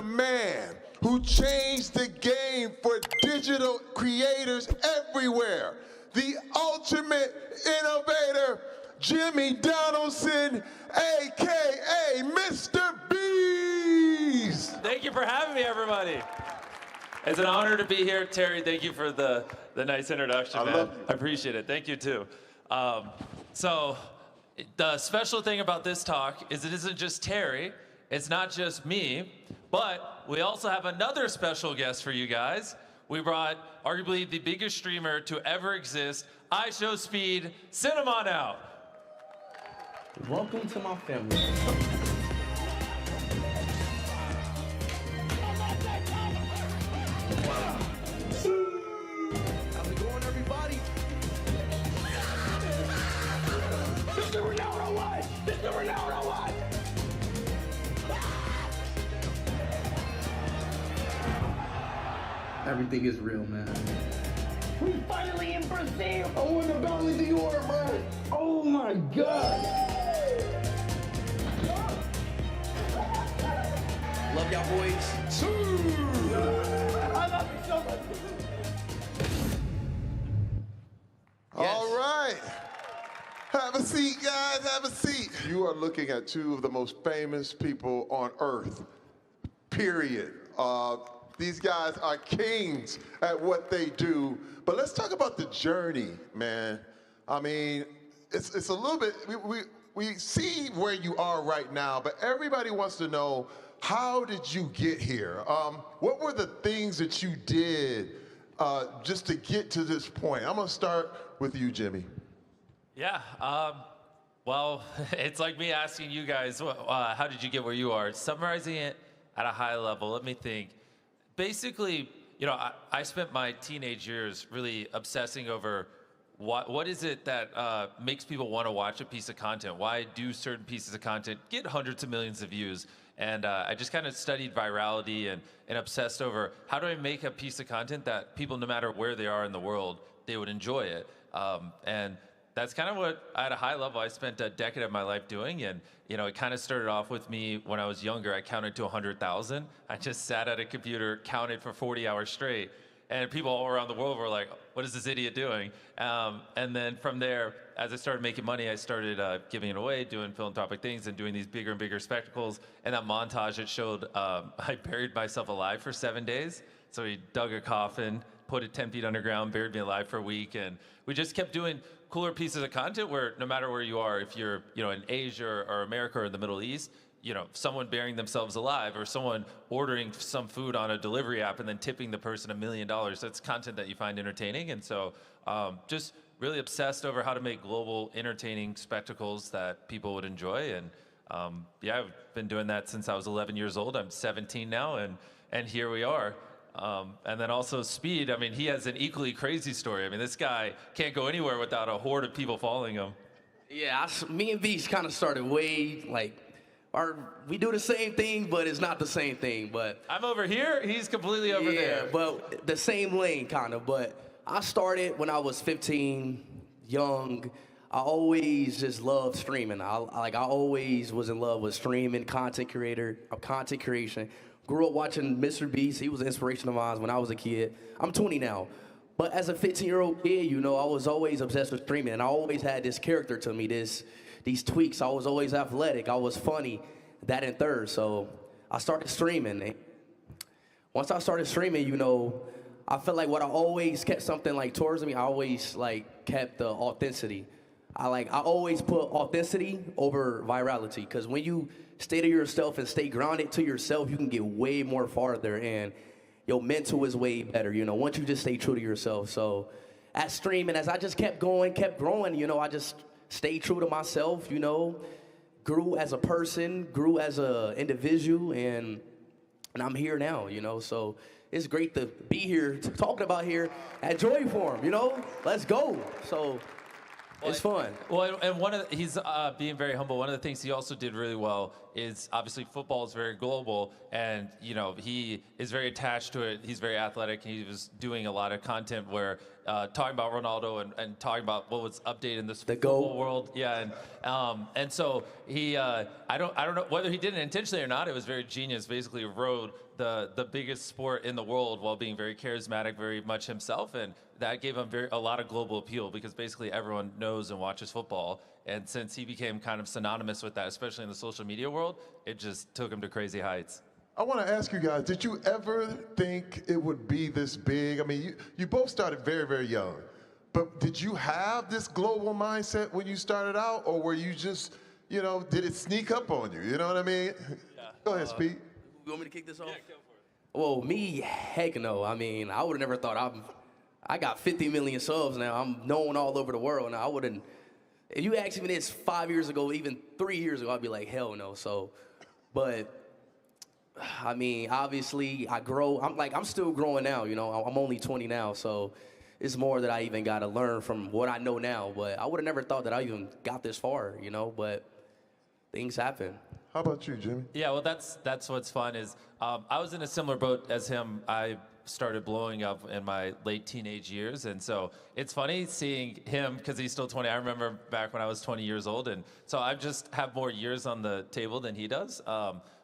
the man who changed the game for digital creators everywhere, the ultimate innovator, Jimmy Donaldson, AKA MrBeast. Thank you for having me, everybody. It's an honor to be here. Terry, thank you for the nice introduction, man. I appreciate it. Thank you, too. So the special thing about this talk is it isn't just Terry. It's not just me. But we also have another special guest for you guys. We brought arguably the biggest streamer to ever exist, iShowSpeed. Send him on out. Welcome to my family. How's it going, everybody? This is Ronaldo what? This is Ronaldo what? Everything is real, man. We finally in Brazil. I won the Ballon d'Or, bro. Oh my God. Love y'all boys. I love you so much. All right. Have a seat, guys, have a seat. You are looking at two of the most famous people on earth, period. These guys are kings at what they do. But let's talk about the journey, man. I mean, it's a little bit, we see where you are right now, but everybody wants to know, how did you get here? What were the things that you did just to get to this point? I'm gonna start with you, Jimmy. Yeah, well, it's like me asking you guys, how did you get where you are? Summarizing it at a high level, let me think. Basically, you know, I spent my teenage years really obsessing over what is it that makes people want to watch a piece of content? Why do certain pieces of content get hundreds of millions of views? And I just kind of studied virality and obsessed over how do I make a piece of content that people, no matter where they are in the world, they would enjoy it. And that's kind of what, at a high level, I spent a decade of my life doing. And, you know, it kind of started off with me when I was younger. I counted to 100,000. I just sat at a computer, counted for 40 hours straight. And people all around the world were like, what is this idiot doing? And then from there, as I started making money, I started giving it away, doing philanthropic things and doing these bigger and bigger spectacles. And that montage, it showed I buried myself alive for 7 days. So we dug a coffin, put it 10 feet underground, buried me alive for a week. And we just kept doing cooler pieces of content where no matter where you are, if you're, you know, in Asia or America or the Middle East, you know, someone burying themselves alive or someone ordering some food on a delivery app and then tipping the person $1 million. That's content that you find entertaining. And so just really obsessed over how to make global entertaining spectacles that people would enjoy. And yeah, I've been doing that since I was 11 years old. I'm 17 now, and here we are. And then also Speed, I mean, he has an equally crazy story. I mean, this guy can't go anywhere without a horde of people following him. Yeah, me and Beast kind of started way, like, we do the same thing, but it's not the same thing. But I'm over here, he's completely over there. Yeah, but the same lane, kind of. But I started when I was 15, young. I always just loved streaming. I always was in love with streaming, content creation. Grew up watching MrBeast. He was an inspiration of mine when I was a kid. I'm 20 now. But as a 15-year-old kid, you know, I was always obsessed with streaming. And I always had this character to me, these tweaks. I was always athletic. I was funny, that and third. So I started streaming. Once I started streaming, you know, I felt like what I always kept something like towards me, I always like kept the authenticity. I always put authenticity over virality, because when you stay to yourself and stay grounded to yourself, you can get way more farther, and your mental is way better, you know, once you just stay true to yourself. So at streaming, as I just kept going, kept growing, you know, I just stayed true to myself, you know, grew as a person, grew as an individual, and I'm here now, you know. So it's great to be here, talking about here at Joy Forum, you know. Let's go. So it's fun. Well, and he's being very humble. One of the things he also did really well is, obviously, football is very global, and you know, he is very attached to it. He's very athletic. He was doing a lot of content where talking about Ronaldo and talking about what was updated in this The football GOAT. world. Yeah, and so he, I don't know whether he did it intentionally or not. It was very genius. Basically, rode the biggest sport in the world while being very charismatic, very much himself, and that gave him a lot of global appeal because basically everyone knows and watches football. And since he became kind of synonymous with that, especially in the social media world, it just took him to crazy heights. I want to ask you guys, did you ever think it would be this big? I mean, you both started very, very young, but did you have this global mindset when you started out, or were you just, you know, did it sneak up on you? You know what I mean? Yeah. Go ahead, Speed. You want me to kick this off? Yeah, go for it. Well, me, heck no. I mean, I would have never thought I got 50 million subs now. I'm known all over the world. Now, I wouldn't, if you asked me this 5 years ago, even 3 years ago, I'd be like, hell no. So, but, I mean, obviously, I grow. I'm still growing now, you know. I'm only 20 now, so it's more that I even got to learn from what I know now. But I would have never thought that I even got this far, you know, but things happen. How about you, Jimmy? Yeah, well, that's what's fun is I was in a similar boat as him. I started blowing up in my late teenage years, and so it's funny seeing him because he's still 20. I remember back when I was 20 years old, and so I just have more years on the table than he does.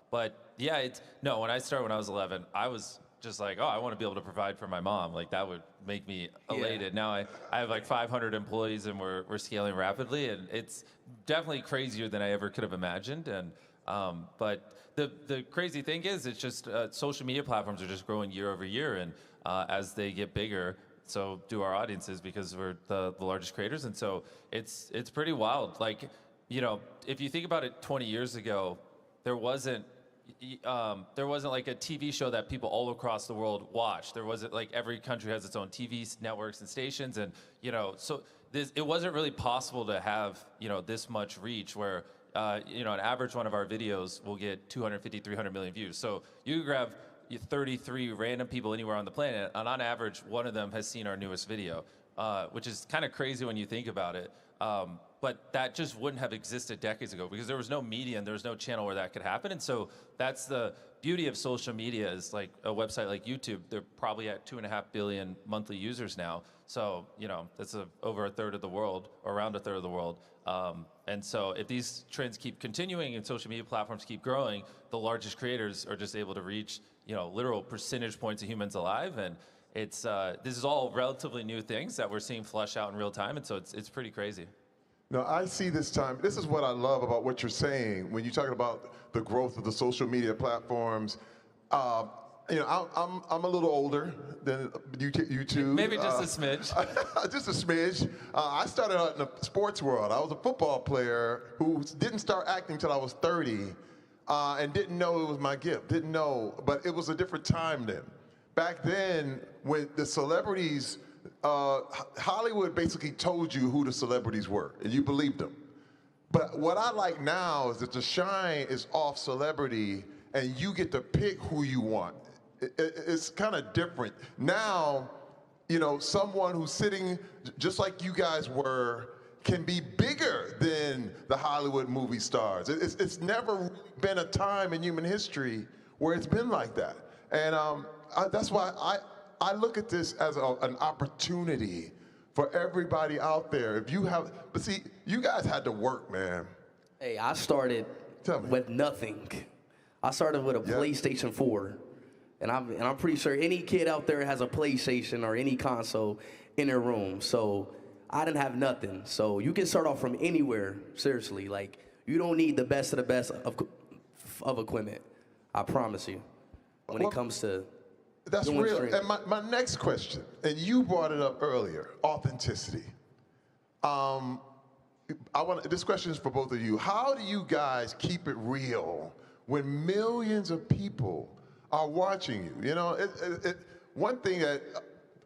But yeah, when I started when I was 11, I was just like, oh, I want to be able to provide for my mom. Like that would make me elated. Yeah. Now I have like 500 employees and we're scaling rapidly, and it's definitely crazier than I ever could have imagined. And but the crazy thing is, it's just social media platforms are just growing year over year, and as they get bigger, so do our audiences because we're the largest creators, and so it's pretty wild. Like, you know, if you think about it, 20 years ago, there wasn't like a TV show that people all across the world watched. There wasn't like every country has its own TV networks and stations, and you know, so it wasn't really possible to have, you know, this much reach where. You know, an average one of our videos will get 250, 300 million views. So you grab 33 random people anywhere on the planet, and on average, one of them has seen our newest video, which is kind of crazy when you think about it. But that just wouldn't have existed decades ago because there was no media and there was no channel where that could happen. And so that's the beauty of social media is like a website like YouTube. They're probably at 2.5 billion monthly users now. So, you know, that's over a third of the world, or around a third of the world. And so if these trends keep continuing and social media platforms keep growing, the largest creators are just able to reach, you know, literal percentage points of humans alive. And it's this is all relatively new things that we're seeing flush out in real time. And so it's pretty crazy. No, I see this time. This is what I love about what you're saying when you're talking about the growth of the social media platforms. You know, I'm a little older than you two. Maybe just a smidge. Just a smidge. I started out in the sports world. I was a football player who didn't start acting until I was 30 and didn't know it was my gift. Didn't know, but it was a different time then. Back then, when the celebrities, Hollywood basically told you who the celebrities were, and you believed them. But what I like now is that the shine is off celebrity, and you get to pick who you want. It's kind of different. Now, you know, someone who's sitting just like you guys were can be bigger than the Hollywood movie stars. It's never been a time in human history where it's been like that. And that's why I look at this as an opportunity for everybody out there. If you have, but see, you guys had to work, man. Hey, I started with nothing. I started with a PlayStation 4. And I'm pretty sure any kid out there has a PlayStation or any console in their room. So I didn't have nothing. So you can start off from anywhere, seriously. Like, you don't need the best of the best of equipment. I promise you. When it comes to that's real. Streaming. And my next question, and you brought it up earlier, authenticity. This question is for both of you. How do you guys keep it real when millions of people are watching you? You know, one thing that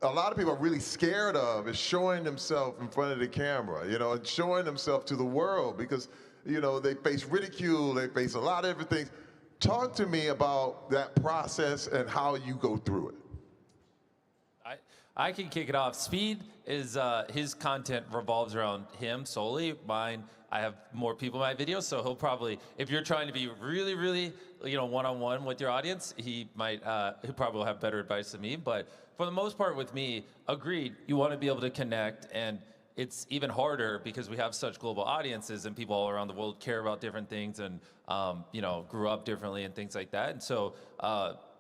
a lot of people are really scared of is showing themselves in front of the camera, you know, and showing themselves to the world because, you know, they face ridicule, they face a lot of different things. Talk to me about that process and how you go through it. I can kick it off. Speed is his content revolves around him solely. Mine, I have more people in my videos, so he'll probably, if you're trying to be really, really, one-on-one with your audience, he probably will have better advice than me. But for the most part with me, agreed, you want to be able to connect, and it's even harder because we have such global audiences and people all around the world care about different things and, grew up differently and things like that. And so,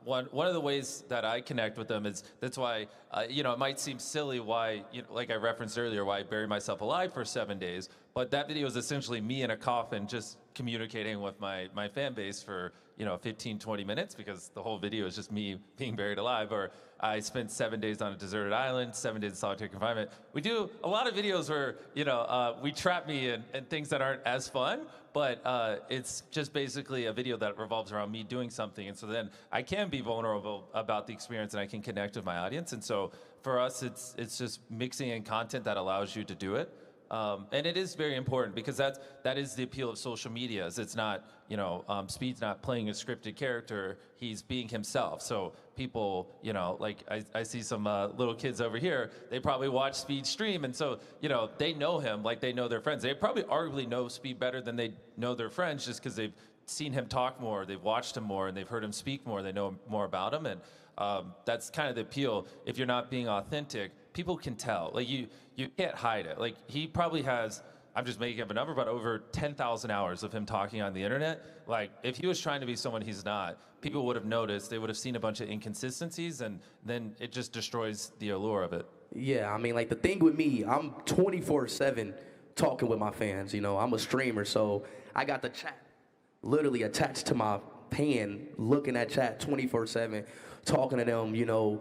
one of the ways that I connect with them is, that's why, it might seem silly why, like I referenced earlier, why I buried myself alive for 7 days, but that video is essentially me in a coffin just communicating with my fan base for, 15, 20 minutes, because the whole video is just me being buried alive. Or I spent 7 days on a deserted island, 7 days in solitary confinement. We do a lot of videos where, we trap me in things that aren't as fun, but it's just basically a video that revolves around me doing something. And so then I can be vulnerable about the experience and I can connect with my audience. And so for us, it's just mixing in content that allows you to do it. And it is very important because that is the appeal of social media. Is it's not, Speed's not playing a scripted character, he's being himself. So people, like I see some little kids over here, they probably watch Speed stream, and so, they know him like they know their friends. They probably arguably know Speed better than they know their friends just because they've seen him talk more, they've watched him more, and they've heard him speak more, they know more about him. And that's kind of the appeal. If you're not being authentic, people can tell. Like you can't hide it. Like he probably has, I'm just making up a number, but over 10,000 hours of him talking on the internet. Like if he was trying to be someone he's not, people would have noticed, they would have seen a bunch of inconsistencies, and then it just destroys the allure of it. Yeah, I mean, like the thing with me, I'm 24/7 talking with my fans. I'm a streamer, so I got the chat literally attached to my pan, looking at chat 24/7, talking to them,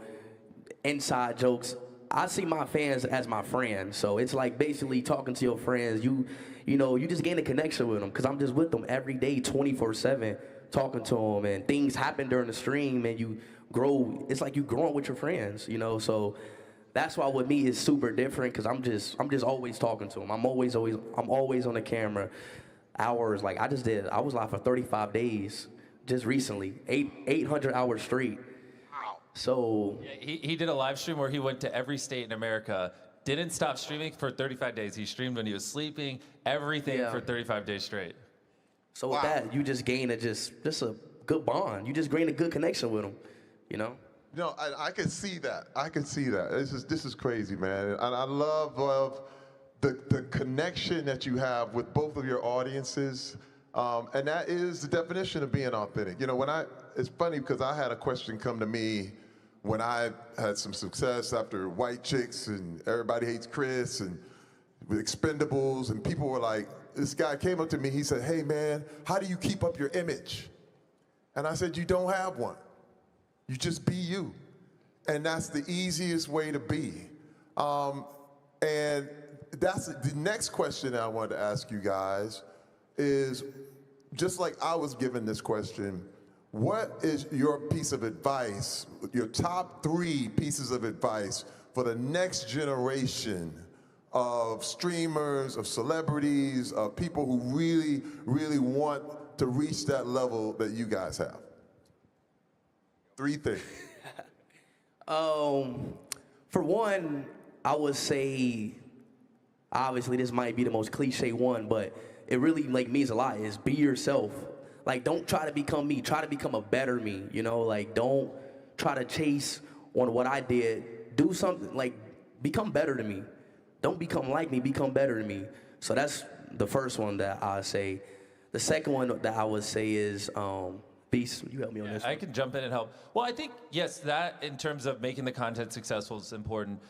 inside jokes. I see my fans as my friends, so it's like basically talking to your friends. You just gain a connection with them because I'm just with them every day, 24/7, talking to them, and things happen during the stream, and you grow. It's like you growing with your friends, So that's why with me it's super different because I'm just always talking to them. I'm always on the camera, hours. Like I was live for 35 days just recently, 800 hours straight. So yeah, he did a live stream where he went to every state in America, didn't stop streaming for 35 days. He streamed when he was sleeping, everything for 35 days straight. So with that, you just gain just a good bond. You just gain a good connection with them, No, I can see that. I can see that. This is crazy, man. And I love the connection that you have with both of your audiences. And that is the definition of being authentic. It's funny because I had a question come to me when I had some success after White Chicks and Everybody Hates Chris and with Expendables, and people were like, this guy came up to me, he said, hey man, how do you keep up your image? And I said, you don't have one. You just be you. And that's the easiest way to be. And that's the next question I wanted to ask you guys is, just like I was given this question, what is your piece of advice, your top 3 pieces of advice for the next generation of streamers, of celebrities, of people who really, really want to reach that level that you guys have? 3 things. For one, I would say, obviously this might be the most cliche one, but it really means a lot, is be yourself. Like, don't try to become me. Try to become a better me, Like, don't try to chase on what I did. Do something, become better to me. Don't become like me, become better to me. So that's the first one that I say. The second one that I would say is, Beast, you help me on this one. I can jump in and help. Well, I think, yes, that in terms of making the content successful is important.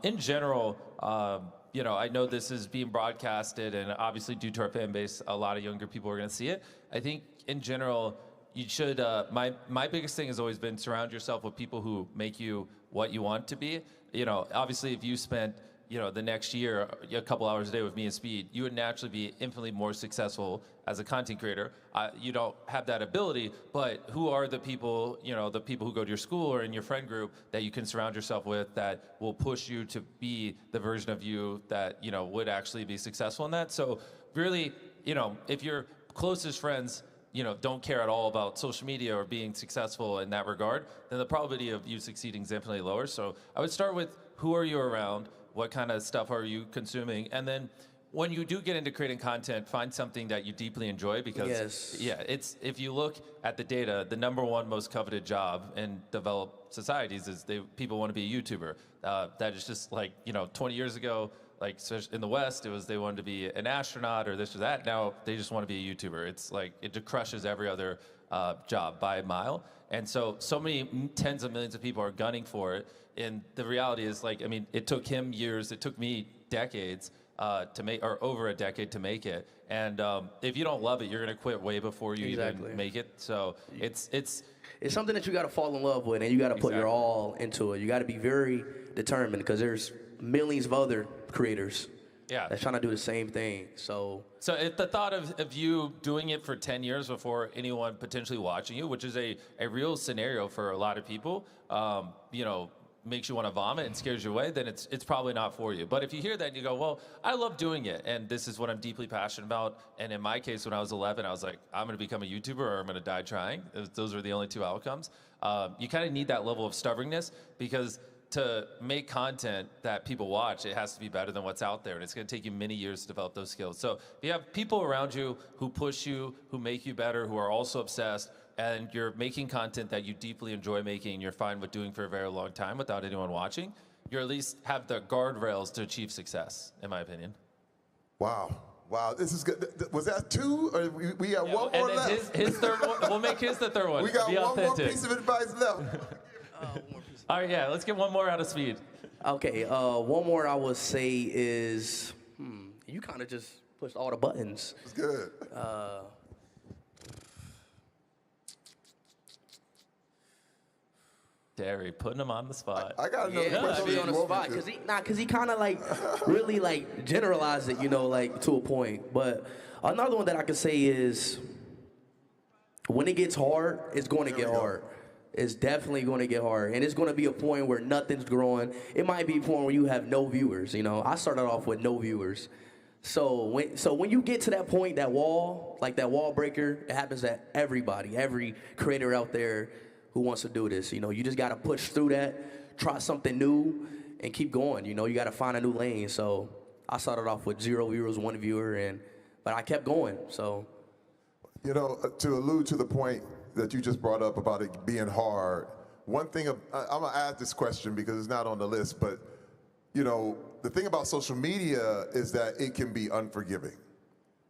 In general, I know this is being broadcasted, and obviously due to our fan base, a lot of younger people are going to see it. I think in general, you should, my biggest thing has always been surround yourself with people who make you what you want to be. Obviously if you spent, the next year, a couple hours a day with me and Speed, you would naturally be infinitely more successful as a content creator. You don't have that ability, but who are the people, the people who go to your school or in your friend group that you can surround yourself with that will push you to be the version of you that, would actually be successful in that? So really, if your closest friends, don't care at all about social media or being successful in that regard, then the probability of you succeeding is infinitely lower. So I would start with who are you around? What kind of stuff are you consuming? And then when you do get into creating content, find something that you deeply enjoy because if you look at the data, the #1 most coveted job in developed societies is people want to be a YouTuber. That is just like, 20 years ago, like in the West, it was they wanted to be an astronaut or this or that. Now they just want to be a YouTuber. It's like it crushes every other job by a mile. And so many tens of millions of people are gunning for it. And the reality is, like, I mean, it took him years, it took me decades to make, or over a decade to make it. And if you don't love it, you're going to quit way before you even make it. So it's something that you got to fall in love with, and you got to put your all into it. You got to be very determined because there's millions of other creators that's trying to do the same thing. So if the thought of you doing it for 10 years before anyone potentially watching you, which is a real scenario for a lot of people, makes you want to vomit and scares you away, then it's probably not for you. But if you hear that and you go, well, I love doing it, and this is what I'm deeply passionate about, and in my case, when I was 11, I was like, I'm going to become a YouTuber or I'm going to die trying. Those are the only two outcomes. You kind of need that level of stubbornness because to make content that people watch, it has to be better than what's out there, and it's going to take you many years to develop those skills. So if you have people around you who push you, who make you better, who are also obsessed, and you're making content that you deeply enjoy making, and you're fine with doing for a very long time without anyone watching, you at least have the guardrails to achieve success, in my opinion. Wow, this is good. Was that two? Or we got one more left? His third one, we'll make his the third one. We got one more piece of advice left. All right, let's get one more out of Speed. Okay, one more I would say is, you kind of just pushed all the buttons. It's good. Terry, putting him on the spot. I got another question. Put me on the spot because he kind of like really like generalized it, like to a point. But another one that I could say is, when it gets hard, it's going to get hard. It's definitely going to get hard, and it's going to be a point where nothing's growing. It might be a point where you have no viewers. I started off with no viewers. So when you get to that point, that wall, like that wall breaker, it happens to everybody, every creator out there who wants to do this. You just got to push through that, try something new, and keep going. You got to find a new lane. So I started off with 0 viewers, 1 viewer, but I kept going. So, to allude to the point that you just brought up about it being hard, one thing, I'm going to add this question because it's not on the list, but, the thing about social media is that it can be unforgiving.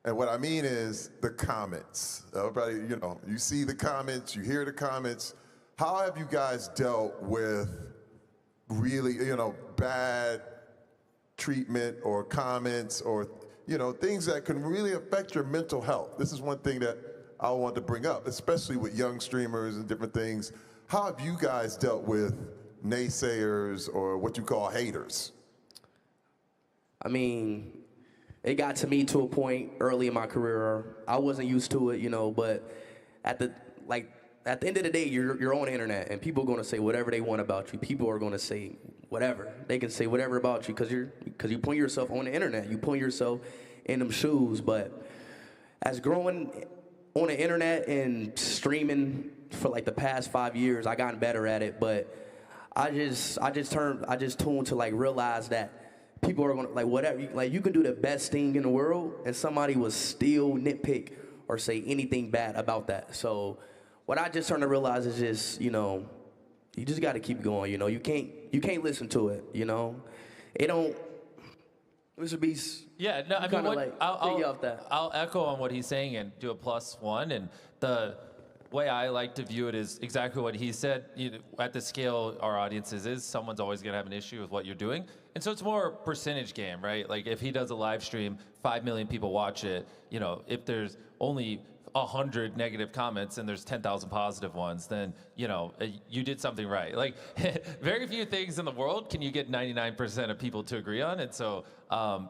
And what I mean is the comments. Everybody, you see the comments, you hear the comments. How have you guys dealt with really, bad treatment or comments or, things that can really affect your mental health? This is one thing that I want to bring up, especially with young streamers and different things. How have you guys dealt with naysayers or what you call haters? I mean, it got to me to a point early in my career. I wasn't used to it, but at the end of the day, you're on the internet, and people are going to say whatever they want about you. People are going to say whatever. They can say whatever about you because you put yourself on the internet. You put yourself in them shoes. But as growing on the internet and streaming for like the past 5 years, I gotten better at it. But I just tuned to like realize that people are gonna whatever. You can do the best thing in the world, and somebody will still nitpick or say anything bad about that. So what I just started to realize is just, you just got to keep going. You can't listen to it. It don't. MrBeast. Yeah, no, I mean, I'll echo on what he's saying and do a +1. And the way I like to view it is exactly what he said. At the scale our audiences is, someone's always going to have an issue with what you're doing. And so it's more a percentage game, right? Like if he does a live stream, 5 million people watch it. If there's only 100 negative comments and there's 10,000 positive ones, then you did something right. Like very few things in the world can you get 99% of people to agree on. And so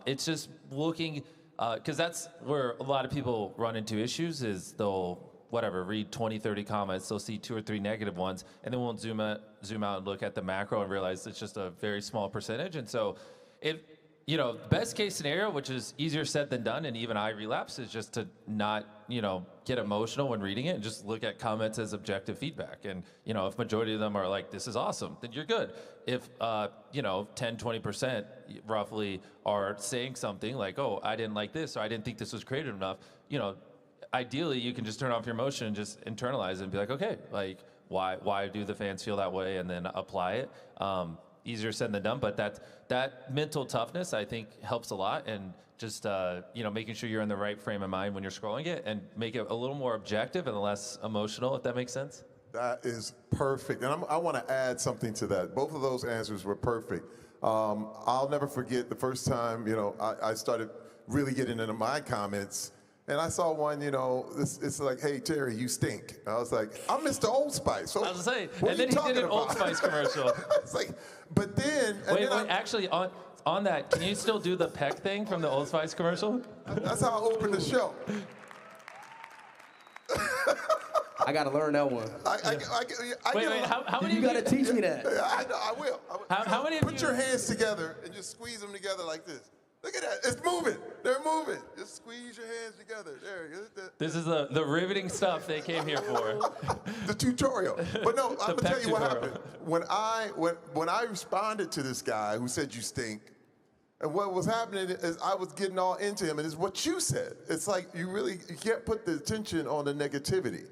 it's just looking, because that's where a lot of people run into issues is they'll read 20, 30 comments, they'll see 2 or 3 negative ones, and then we'll zoom out and look at the macro and realize it's just a very small percentage. And so you know, best case scenario, which is easier said than done, and even I relapse, is just to not, you know, get emotional when reading it and just look at comments as objective feedback. And, you know, if majority of them are like, this is awesome, then you're good. If, you know, 10, 20% roughly are saying something like, oh, I didn't like this, or I didn't think this was creative enough, you know, ideally you can just turn off your emotion and just internalize it and be like, okay, like, why do the fans feel that way, and then apply it. Easier said than done, but that mental toughness, I think, helps a lot, and just you know, making sure you're in the right frame of mind when you're scrolling it, and make it a little more objective and less emotional, if that makes sense. That is perfect, and I want to add something to that. Both of those answers were perfect. I'll never forget the first time, you know, I started really getting into my comments. And I saw one, you know, it's like, hey, Terry, you stink. I was like, I'm Mr. Old Spice. So I was saying, what and are then you he did an talking Old about? Spice commercial. It's like, but then... Wait, actually, on that, can you still do the peck thing from the Old Spice commercial? That's how I opened the show. I gotta learn that one. Wait, how many You gotta teach me that. I know, I will. How many of Put you... your hands together and just squeeze them together like this. Look at that, it's moving. They're moving. Just squeeze your hands together. There. This is the riveting stuff they came here for. The tutorial. But no, I'm gonna tell you what tutorial. happened. When I responded to this guy who said you stink, and what was happening is I was getting all into him, and it's what you said. It's like you can't put the attention on the negativity.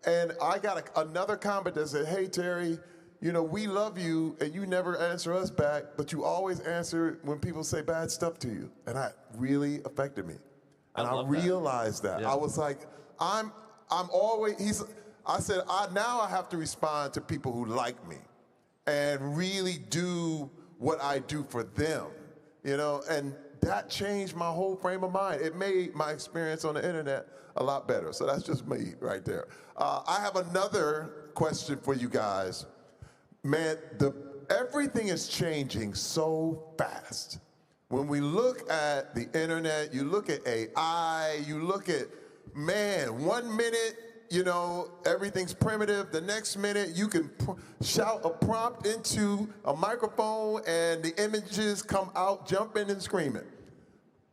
And I got another comment that said, hey, Terry, you know, we love you, and you never answer us back, but you always answer when people say bad stuff to you. And that really affected me. And I realized that. Yeah. I was like, I'm always, I said, now I have to respond to people who like me and really do what I do for them, you know? And that changed my whole frame of mind. It made my experience on the internet a lot better. So that's just me right there. I have another question for you guys. Man, everything is changing so fast. When we look at the internet, you look at AI, you look at, man, 1 minute, you know, everything's primitive. The next minute, you can shout a prompt into a microphone and the images come out jumping and screaming.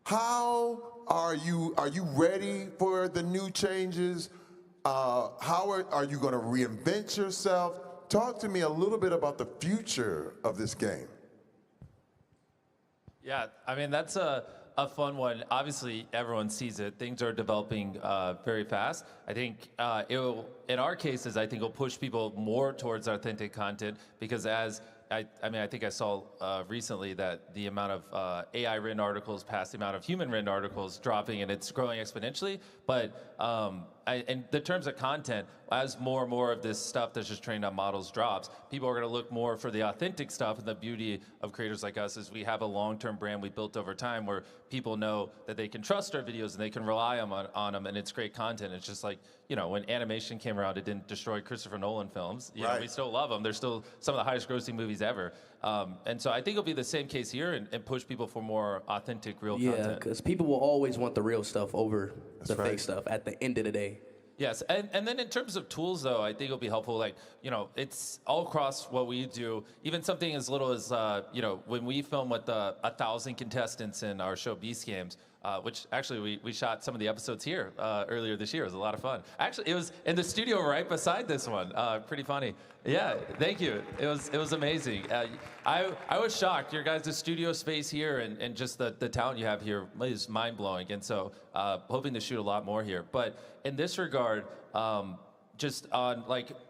How are you ready for the new changes? How are you gonna reinvent yourself? Talk to me a little bit about the future of this game. Yeah, I mean, that's a fun one. Obviously, everyone sees it. Things are developing very fast. I think in our cases, I think it'll push people more towards authentic content, because I think I saw recently that the amount of AI-written articles past the amount of human-written articles dropping, and it's growing exponentially. But in the terms of content, as more and more of this stuff that's just trained on models drops, people are going to look more for the authentic stuff. And the beauty of creators like us is we have a long-term brand we built over time, where people know that they can trust our videos and they can rely on them, and it's great content. It's just like, you know, when animation came around, it didn't destroy Christopher Nolan films. You know, we still love them. They're still some of the highest grossing movies ever. And so I think it'll be the same case here, and push people for more authentic, real content. Yeah, because people will always want the real stuff over the fake stuff at the end of the day. Yes, and then in terms of tools, though, I think it'll be helpful. Like, you know, it's all across what we do. Even something as little as, you know, when we film with 1,000 contestants in our show Beast Games, which actually we shot some of the episodes here earlier this year. It was a lot of fun. Actually, it was in the studio right beside this one. Pretty funny. Yeah, thank you. It was amazing. I was shocked. Your guys' studio space here and just the talent you have here is mind-blowing. And so hoping to shoot a lot more here. But in this regard, just on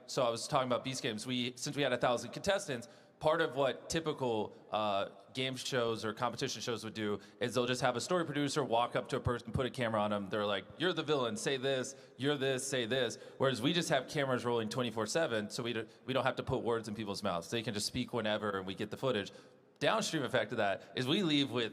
so I was talking about Beast Games. Since we had 1,000 contestants, part of what typical game shows or competition shows would do is they'll just have a story producer walk up to a person, put a camera on them. They're like, you're the villain, say this, you're this, say this. Whereas we just have cameras rolling 24/7, so we don't have to put words in people's mouths. They can just speak whenever, and we get the footage. Downstream effect of that is we leave with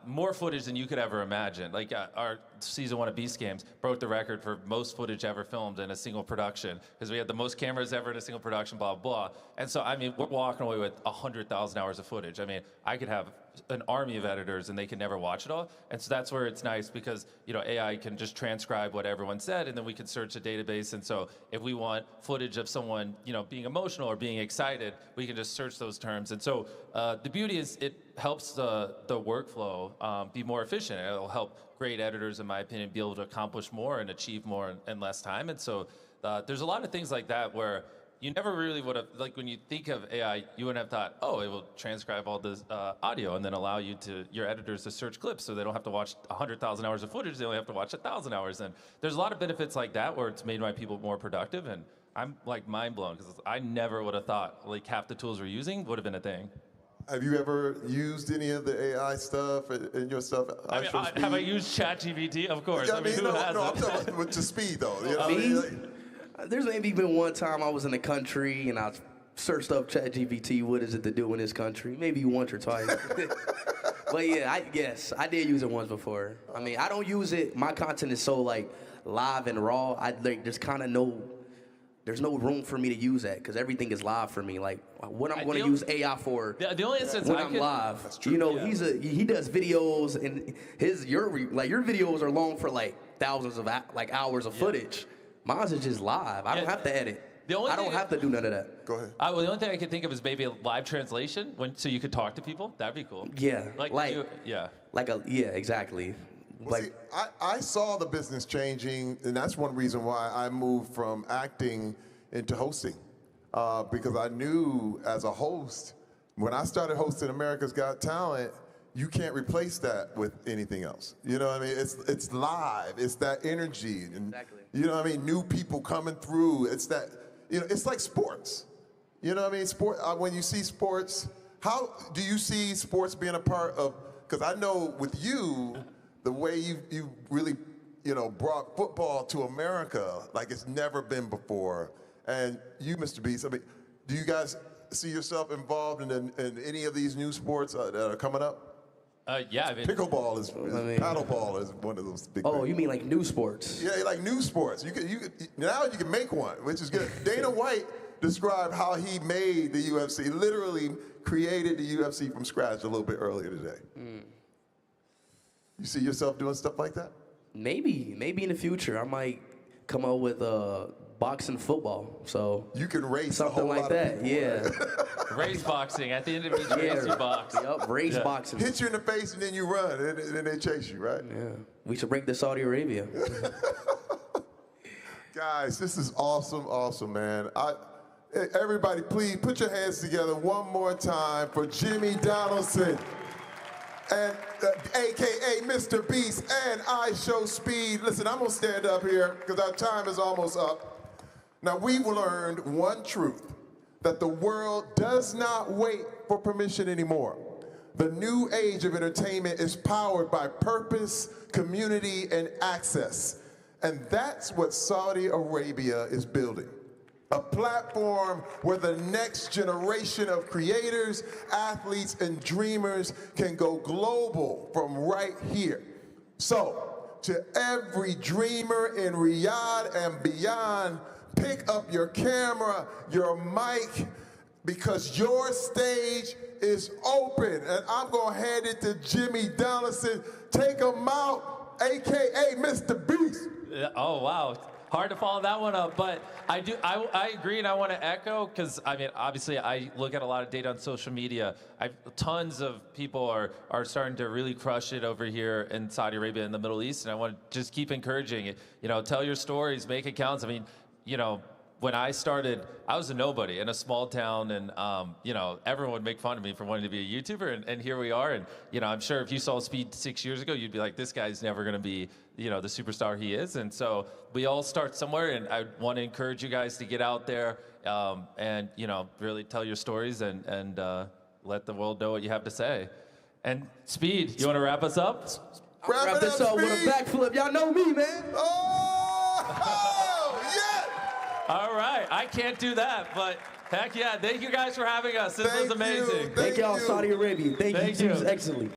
more footage than you could ever imagine. Like our season 1 of Beast Games broke the record for most footage ever filmed in a single production, because we had the most cameras ever in a single production, blah, blah. And so, I mean, we're walking away with 100,000 hours of footage. I mean, I could have an army of editors and they can never watch it all. And so that's where it's nice because, AI can just transcribe what everyone said and then we can search a database. And so if we want footage of someone, being emotional or being excited, we can just search those terms. And so the beauty is it helps the workflow be more efficient. It'll help great editors, in my opinion, be able to accomplish more and achieve more in less time. And so there's a lot of things like that where you never really would have, like when you think of AI, you wouldn't have thought, oh, it will transcribe all this audio and then allow your editors to search clips so they don't have to watch 100,000 hours of footage, they only have to watch 1,000 hours. And there's a lot of benefits like that where it's made my people more productive. And I'm like mind blown because I never would have thought like half the tools we're using would have been a thing. Have you ever used any of the AI stuff in your stuff? Have I used ChatGPT? Of course. Yeah, who hasn't? I'm talking about with the speed though. There's maybe been one time I was in the country and I searched up ChatGPT, what is it to do in this country? Maybe once or twice. But yeah, I did use it once before. I mean, I don't use it, my content is so like live and raw, there's no room for me to use that because everything is live for me. Like what I'm going to use AI for the only instance when I'm live. That's true. He does videos and your videos are long for like thousands of hours of footage. Mine's is just live. I don't have to edit. I don't have to do none of that. Go ahead. Well, the only thing I could think of is maybe a live translation, so you could talk to people. That'd be cool. Yeah. Well, Exactly. see, I saw the business changing, and that's one reason why I moved from acting into hosting, because I knew as a host, when I started hosting America's Got Talent, you can't replace that with anything else. You know what I mean? It's live. It's that energy. And, exactly. You know what I mean? New people coming through. It's that, it's like sports. You know what I mean? When you see sports, how do you see sports being a part of, because I know with you, the way you really, brought football to America like it's never been before. And you, MrBeast, I mean, do you guys see yourself involved in any of these new sports that are coming up? Yeah, I mean, pickleball is paddleball is one of those big things. You mean like new sports? Yeah, like new sports. Now you can make one, which is good. Dana White described how he made the UFC, literally created the UFC from scratch a little bit earlier today. You see yourself doing stuff like that? Maybe in the future I might come up with boxing football. So you can race something like that. Yeah. Race boxing. At the end of each race, you box. Yep, race boxing. Hit you in the face and then you run, and then they chase you, right? Yeah. We should break to Saudi Arabia. Guys, this is awesome, man. Everybody, please put your hands together one more time for Jimmy Donaldson, and AKA MrBeast and iShowSpeed. Listen, I'm gonna stand up here because our time is almost up. Now, we've learned one truth, that the world does not wait for permission anymore. The new age of entertainment is powered by purpose, community, and access. And that's what Saudi Arabia is building. A platform where the next generation of creators, athletes, and dreamers can go global from right here. So, to every dreamer in Riyadh and beyond, pick up your camera, your mic, because your stage is open. And I'm gonna hand it to Jimmy Donaldson. Take him out, AKA MrBeast. Oh, wow. Hard to follow that one up, but I agree, and I want to echo, because I mean, obviously, I look at a lot of data on social media. Tons of people are starting to really crush it over here in Saudi Arabia and the Middle East, and I want to just keep encouraging it. Tell your stories, make accounts. I mean, when I started, I was a nobody in a small town, and everyone would make fun of me for wanting to be a YouTuber, and here we are. And I'm sure if you saw Speed 6 years ago, you'd be like, this guy's never going to be the superstar he is. And so we all start somewhere, and I want to encourage you guys to get out there and really tell your stories and let the world know what you have to say. And Speed, you want to wrap us up? Wrap this up with a backflip. Y'all know me, man. Oh, yeah! All right, I can't do that, but heck yeah. Thank you guys for having us. This was amazing. Thank y'all, Saudi Arabia. Thank you. Excellent.